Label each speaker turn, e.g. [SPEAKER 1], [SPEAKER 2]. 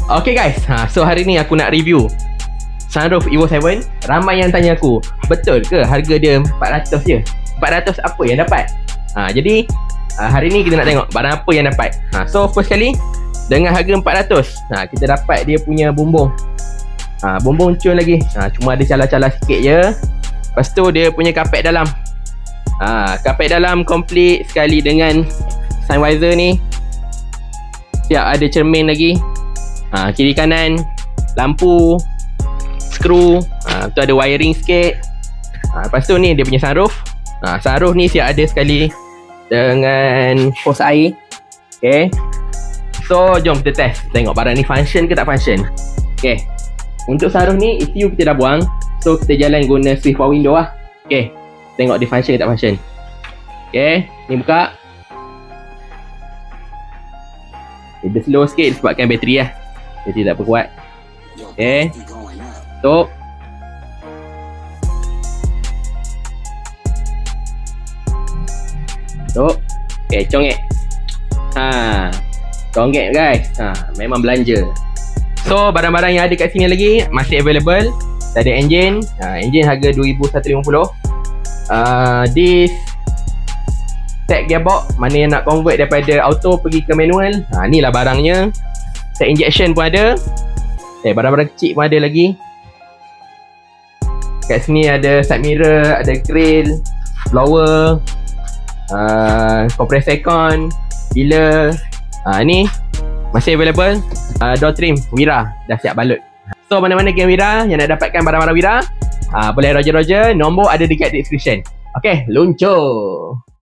[SPEAKER 1] Okay guys, so hari ni aku nak review sunroof Evo 7. Ramai yang tanya aku, betul ke harga dia 400 je? 400 apa yang dapat? Jadi hari ni kita nak tengok barang apa yang dapat. So first kali, dengan harga 400, kita dapat dia punya bumbung. Bumbung cun lagi, cuma ada calar-calar sikit je. Lepas tu dia punya kapet dalam. Kapet dalam komplit sekali dengan sun visor ni. Siap ada cermin lagi. Kiri kanan lampu, skru, tu ada wiring sikit. Lepas tu ni dia punya sunroof. Sunroof ni siap ada sekali dengan hose air. Okay, so jom kita test, tengok barang ni function ke tak function. Okay, untuk sunroof ni ECU kita dah buang, so kita jalan guna switch power window lah. Okay, tengok dia function ke tak function. Okay, ni buka. Dia slow sikit sebabkan bateri lah, bateri tak berkuat. Okay, tutup. Tutup. Okay, congek. Congek guys. Memang belanja. So barang-barang yang ada kat sini lagi masih available. Ada engine. Engine harga 2150. This set gearbox, mana yang nak convert daripada auto pergi ke manual. Ni lah barangnya. Set injection pun ada. Barang-barang kecil pun ada lagi. Kat sini ada side mirror, ada grill, blower, compressor con, dealer. Ni masih available. Door trim Wira dah siap balut. So mana-mana geng Wira yang nak dapatkan barang-barang Wira, boleh roger-roger. Nombor ada dekat description. Okay, luncur.